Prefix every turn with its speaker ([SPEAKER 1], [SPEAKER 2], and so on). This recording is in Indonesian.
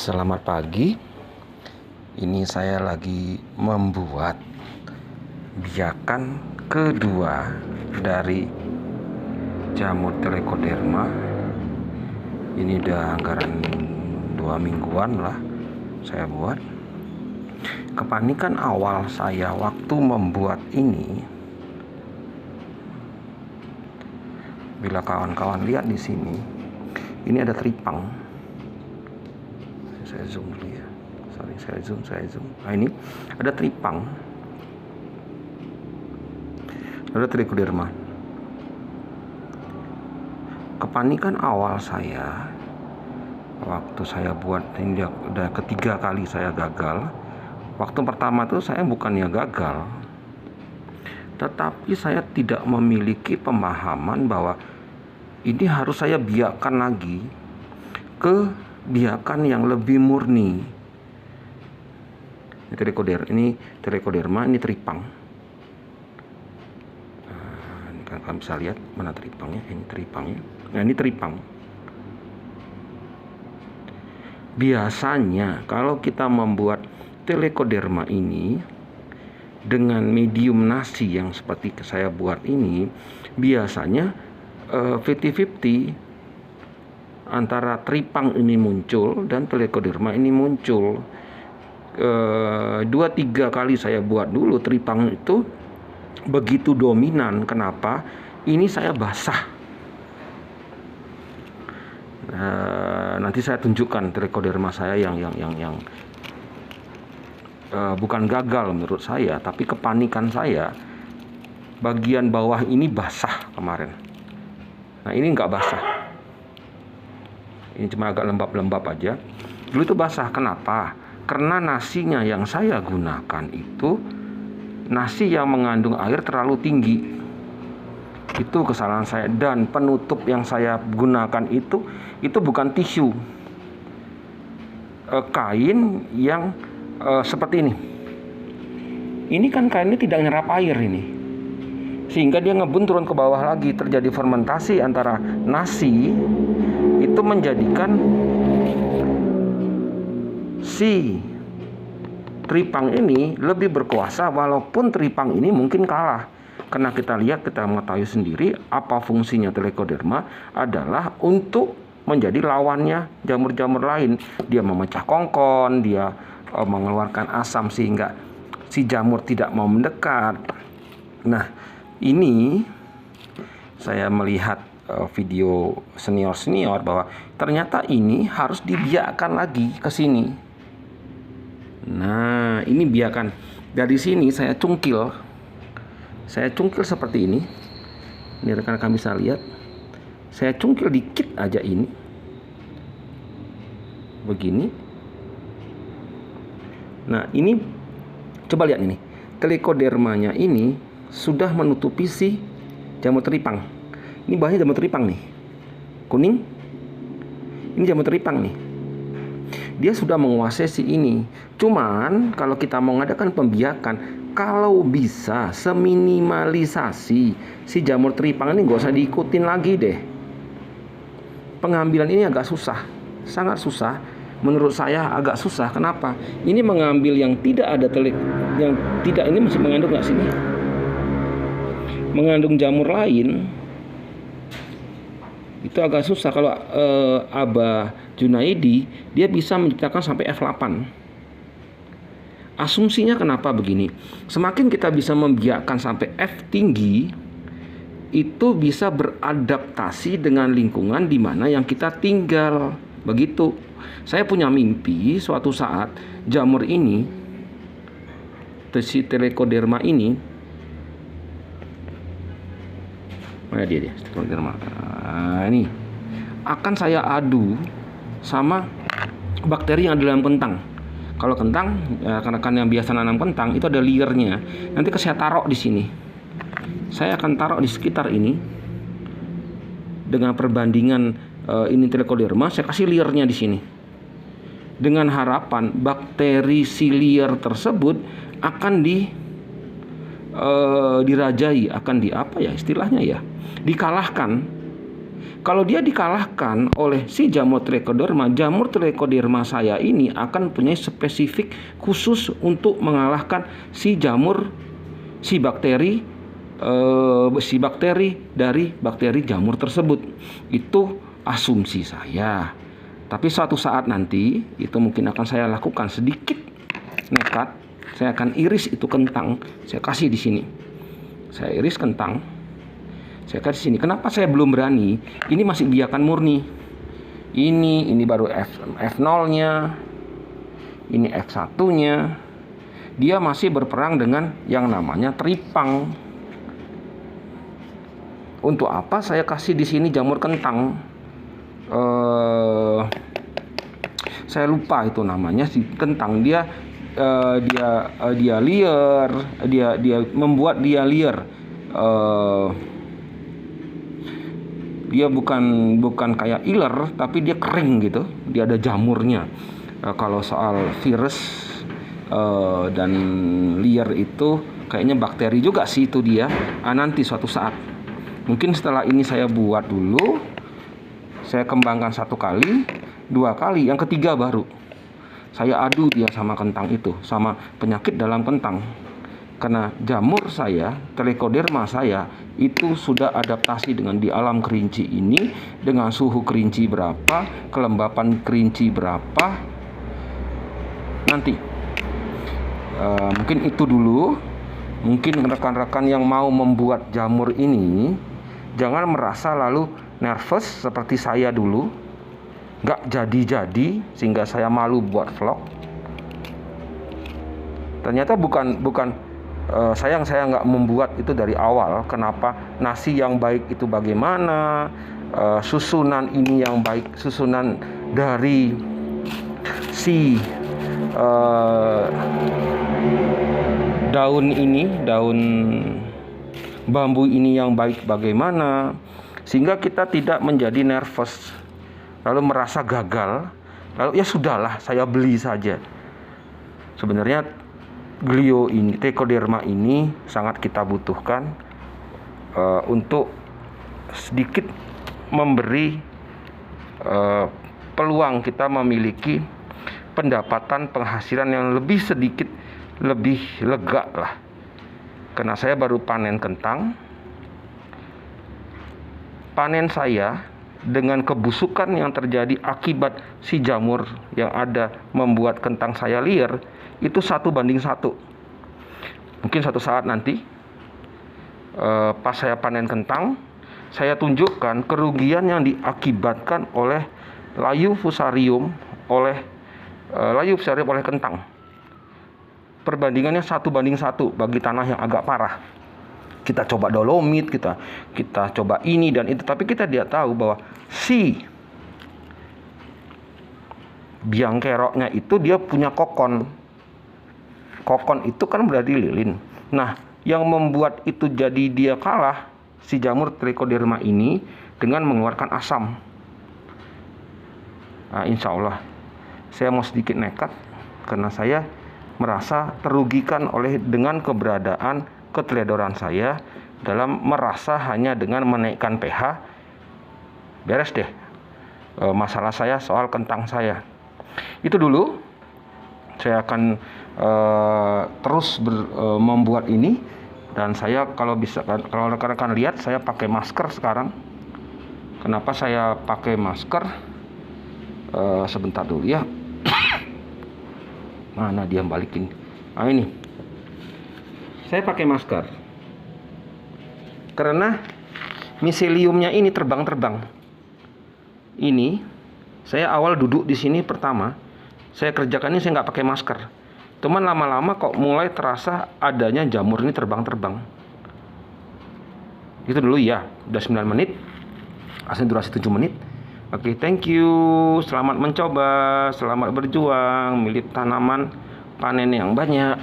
[SPEAKER 1] Selamat pagi. Ini saya lagi membuat biakan kedua dari jamur Telecoderma. Ini udah anggaran 2 mingguan lah saya buat. Kepanikan awal saya waktu membuat ini, bila kawan-kawan lihat di sini, ini ada tripang. Saya zoom dulu ya. Saya zoom. Nah, ini ada tripang. Ada Telecoderma. Kepanikan awal saya waktu saya buat ini udah ketiga kali saya gagal. Waktu pertama tuh saya bukannya gagal, tetapi saya tidak memiliki pemahaman bahwa ini harus saya biakan lagi ke biakan yang lebih murni. Ini Telecoderma, ini tripang. Nah, ini kan kalian bisa lihat mana tripangnya. Ini tripangnya. Nah, ini tripang. Biasanya kalau kita membuat Telecoderma ini dengan medium nasi yang seperti saya buat ini, biasanya 50-50 antara tripang ini muncul dan Telecoderma ini muncul. 2-3 kali saya buat dulu, tripang itu begitu dominan. Kenapa? Ini saya basah. Nanti saya tunjukkan Telecoderma saya yang bukan gagal menurut saya, tapi kepanikan saya bagian bawah ini basah kemarin. Nah, ini nggak basah. Ini cuma agak lembab-lembab aja. Dulu itu basah. Kenapa? Karena nasinya yang saya gunakan itu nasi yang mengandung air terlalu tinggi. Itu kesalahan saya. Dan penutup yang saya gunakan itu bukan tisu, kain yang seperti ini. Ini kan kain ini tidak nyerap air ini, sehingga dia ngebun turun ke bawah lagi. Terjadi fermentasi antara nasi, itu menjadikan si tripang ini lebih berkuasa, walaupun tripang ini mungkin kalah. Karena kita mengetahui sendiri apa fungsinya Telecoderma adalah untuk menjadi lawannya jamur-jamur lain. Dia memecah kongkon, dia mengeluarkan asam sehingga si jamur tidak mau mendekat. Nah, ini saya melihat video senior bahwa ternyata ini harus dibiakkan lagi ke sini. Nah, ini biakan dari sini saya cungkil seperti ini. Ini rekan-rekan bisa lihat. Saya cungkil dikit aja ini, begini. Nah, ini coba lihat ini. Telecodermanya ini sudah menutupi si jamur tripang. Ini bawahnya jamur tripang nih, kuning. Ini jamur tripang nih. Dia sudah menguasai si ini. Cuman kalau kita mau mengadakan pembiakan, kalau bisa seminimalisasi si jamur tripang ini nggak usah diikutin lagi deh. Pengambilan ini agak susah, sangat susah. Menurut saya agak susah. Kenapa? Ini mengambil yang tidak ada yang tidak, ini masih mengandung nggak sini? Mengandung jamur lain. Itu agak susah. Kalau Abah Junaidi, dia bisa menciptakan sampai F8. Asumsinya kenapa begini? Semakin kita bisa membiakkan sampai F tinggi, itu bisa beradaptasi dengan lingkungan di mana yang kita tinggal. Begitu. Saya punya mimpi suatu saat jamur ini, si Telecoderma ini, mana dia Telecoderma. Nah, ini akan saya adu sama bakteri yang ada dalam kentang. Kalau kentang, rekan-rekan yang biasa nanam kentang itu ada liernya. Nanti saya taruh di sini. Saya akan taruh di sekitar ini dengan perbandingan ini Telecoderma. Saya kasih liernya di sini dengan harapan bakteri si lier tersebut akan dirajai, akan istilahnya ya, dikalahkan Kalau dia dikalahkan oleh si jamur trichoderma saya ini akan punya spesifik khusus untuk mengalahkan si bakteri dari bakteri jamur tersebut. Itu asumsi saya. Tapi suatu saat nanti itu mungkin akan saya lakukan sedikit nekat. Saya akan iris itu kentang, saya kasih di sini. Saya iris kentang. Saya kasih sini. Kenapa saya belum berani? Ini masih biakan murni. Ini baru F0-nya. Ini F1-nya. Dia masih berperang dengan yang namanya tripang. Untuk apa saya kasih di sini jamur kentang? Saya lupa itu namanya si kentang. Dia liar. Dia membuat dia liar. Dia bukan kayak iler, tapi dia kering gitu. Dia ada jamurnya. Kalau soal virus dan liar itu kayaknya bakteri juga sih itu dia. Nanti suatu saat. Mungkin setelah ini saya buat dulu. Saya kembangkan 1 kali, 2 kali, yang ketiga baru saya adu dia sama kentang itu, sama penyakit dalam kentang. Karena jamur saya, trichoderma saya itu sudah adaptasi dengan di alam kerinci ini, dengan suhu kerinci berapa, kelembapan kerinci berapa. Nanti mungkin itu dulu. Mungkin rekan-rekan yang mau membuat jamur ini jangan merasa lalu nervous seperti saya dulu, gak jadi-jadi sehingga saya malu buat vlog. Ternyata bukan saya nggak membuat itu dari awal. Kenapa nasi yang baik itu bagaimana, susunan ini yang baik, susunan dari si daun bambu ini yang baik bagaimana, sehingga kita tidak menjadi nervous lalu merasa gagal, lalu ya sudahlah saya beli saja. Sebenarnya glio ini, trichoderma ini sangat kita butuhkan untuk sedikit memberi peluang kita memiliki pendapatan penghasilan yang lebih sedikit lebih lega lah. Karena saya baru panen kentang. Panen saya dengan kebusukan yang terjadi akibat si jamur yang ada membuat kentang saya liar itu 1:1. Mungkin suatu saat nanti pas saya panen kentang, saya tunjukkan kerugian yang diakibatkan oleh layu fusarium oleh kentang. Perbandingannya 1:1 bagi tanah yang agak parah. Kita coba dolomit, kita coba ini dan itu, tapi kita tidak tahu bahwa si biang keroknya itu dia punya kokon. Kokon itu kan berarti lilin. Nah, yang membuat itu jadi dia kalah si jamur trichoderma ini dengan mengeluarkan asam. Nah, insya Allah saya mau sedikit nekat karena saya merasa terugikan dengan keberadaan keteledoran saya dalam merasa hanya dengan menaikkan pH beres deh masalah saya soal kentang saya. Itu dulu. Saya akan terus membuat ini, dan saya kalau rekan-rekan lihat saya pakai masker sekarang. Kenapa saya pakai masker? Sebentar dulu ya. Mana dia balikin? Ini. Saya pakai masker karena miseliumnya ini terbang-terbang. Ini saya awal duduk di sini pertama, saya kerjakan ini saya nggak pakai masker. Cuman lama-lama kok mulai terasa adanya jamur ini terbang-terbang. Itu dulu ya, udah 9 menit. Asli durasi 7 menit. Oke, thank you. Selamat mencoba, selamat berjuang milik tanaman panen yang banyak.